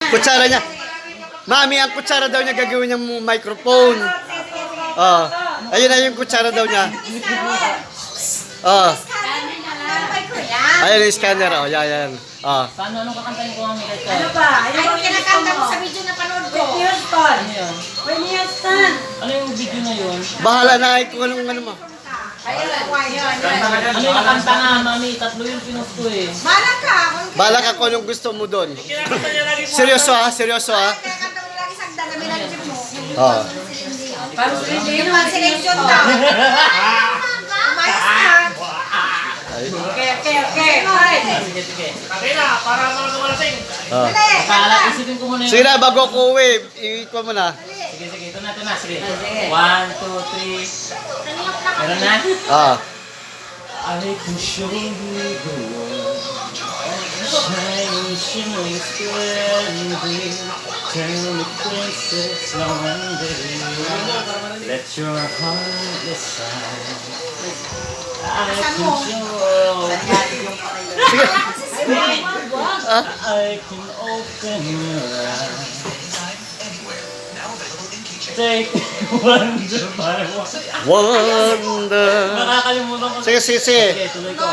Kutsara niya. Mami, ang kutsara daw niya gagawin niyang microphone. Oh. Ayun na yung kutsara daw niya. Oh. Ayun yung scanner. Oh, yan. Oh. Paano, anong kakantahin ko ang ito? Ano ba? Ay, kinakanta mo sa video na panood ko. Whitney Houston. Ano yun? Whitney Houston. Ano yung video na yun? Bahala na ay kung anong ano mo. Ayun. Ano yung kanta nga, mami? Tatlo yung pinost ko eh. Bala ka. Bahala ka kung anong gusto mo doon. Seryoso ha? Seryoso ha? Kinakanta mo lagi sagda na minanjip mo. Oh. Para sa Yun ang selection daw. Umayos ka. Okay. Sige. Oh. Dali. Kala, isipin ko muna yun. Sige na, bago ko uwi, i-call mo na. Sige. Ito na. Sige. 1, 2, 3. Meron na? Ah. I can show you the world. Shining, splendid. Tell me princess, no wonder. Let your heart decide. I can show. Sige. Ah. I can open your eyes. Take wonder by one. Wonder. Nakakalimutan ko. Sige. Sige, tuloy ko.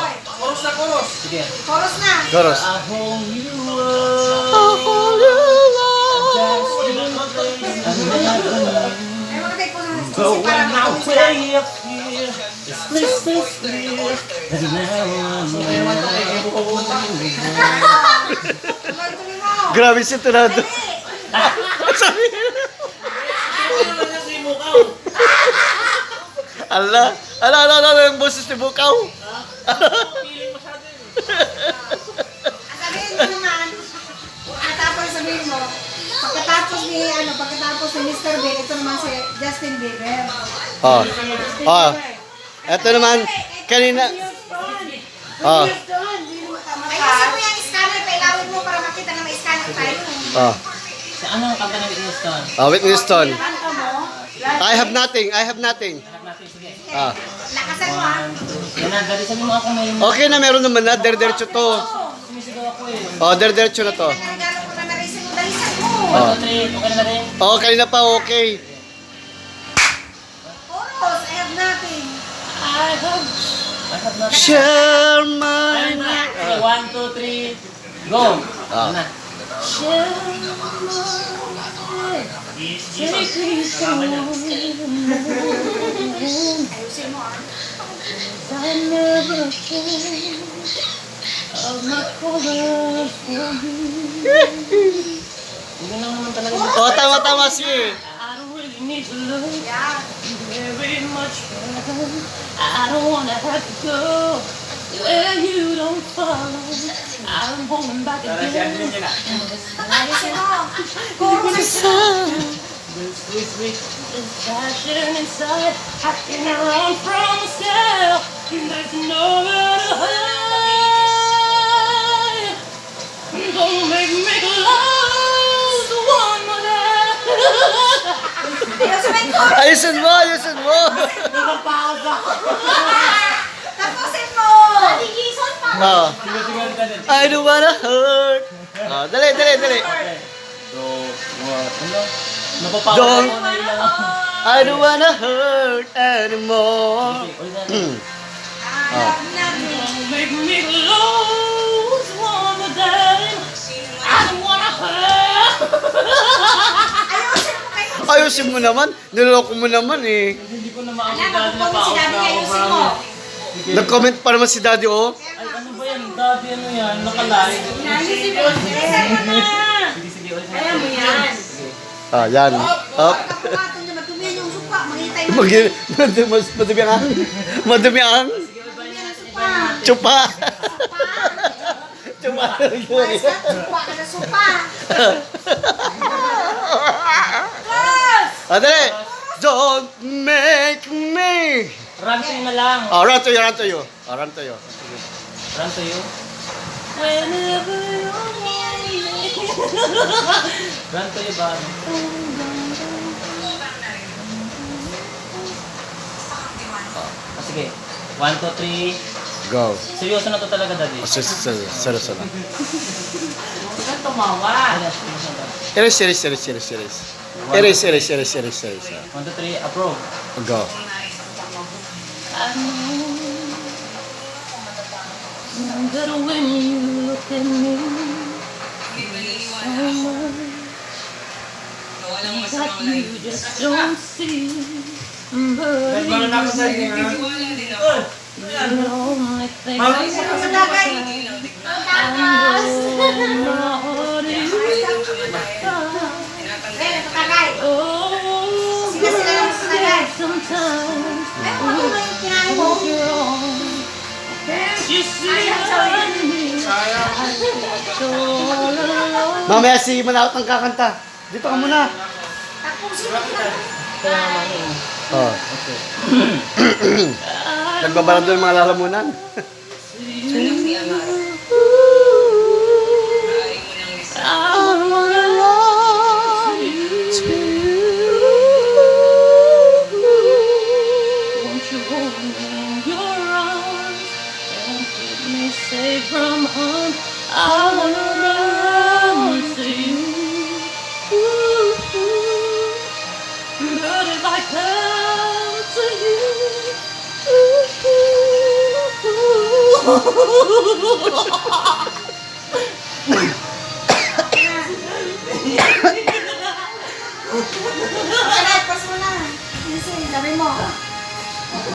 Sige. Chorus na. Chorus. I hold you up. Just in a place I never knew. Ay, makatay po sa But susi para when I makauwi way up here, it's crystal clear. And now I'm Tuloy-tuloy mo. Grabe si Tornado. Sabi. Ala, yung boses ni Bukaw. Ang sabihin mo naman, sabihin mo, pagkatapos ni Mr. Bean, ito naman si Justin Bieber. Oh. Oh. Ito naman, kanina. Oh. Ayusin mo yung scanner, pailawin mo para makita na may scanner tayo. Oh. Sa ano ang kanta ng Whitney Houston? Oh, Whitney Houston. Kanta mo, I have nothing. Hanap natin, sige. Ah. lakasan mo ha. Yan na, dali sabi mo ako may Okay na, meron naman na. Der-derecho to. sumisigaw ako eh. Oh, der-derecho na to. Nagano ko na narisin mo, dalisan mo. 1, 2, 3, okay na ba rin? Oh, kanina pa okay. Chorus, I have nothing. I have nothing. Share my Ayun na. night. Okay, 1, 2, 3, go! Ah. Ayun na. Ayusin mo ha. Hindi lang naman talaga. Oh, tama si. I don't really need to look Yan. very much further. I don't wanna have to go where you don't follow. I'm holding back again. Ayusin mo. Chorus. This passion inside, I can't run from myself. There's no matter how. Don't make me close one more time. Ayusin mo yung chorus. Ayusin mo. Tapusin mo. Gison pa. Oh. I don't wanna hurt. Oh, dali. Napapawa Don't. ako na ilang. I don't wanna hurt anymore. I have nothing. Don't make me close one more time. I don't wanna hurt. Ayusin mo kayo. Ayusin mo naman. Niloloko mo naman eh. Hindi ko na Alam, maakit na magpupunta si Daddy, ayusin mo. Nag-comment pa naman si Daddy oh. Ay, ano ba yan? Daddy, ano yan? Nakalive. Ayusin mo. Bilisan mo na. Sige, ulit. Ayan mo yan. Ah, yan. Up. Pagkakapatong niya, matumihan yung supa. Maghintay mo. Madumi ang. Madumi ang. Matumihan ang supa. Chupa. Supa. Ayos ka, supa ka na supa. Close! Ah, dali. Don't make me. Run to you na lang. Oh, run to you. Run to you. Whenever you're lonely. Run to you ba? Sige. 1, 2, 3. Go. Seryoso na to talaga, Daddy. Seryoso na. Huwag kang tumawa. Ay, seryoso na. Erase, erase, erase, erase, erase. Erase, erase, erase, erase, erase. 1, 2, 3, approve. Go. I know that when you look at me, so much that you just don't see. But you the only thing I know my heart is. Eh, tagay. Oh, Sila lang sa tagay. sometimes Eh, ano ba yung kinain mo? you're wrong. You see me, so all alone. Mamaya si Manaut ang kakanta. Dito ka muna. Tapusin mo na. Oh. Nagbabarang doon mga lalamunan. I wanna love you. Won't you hold me in your arms and keep me safe from harm? I wanna run to you. But if I come to you,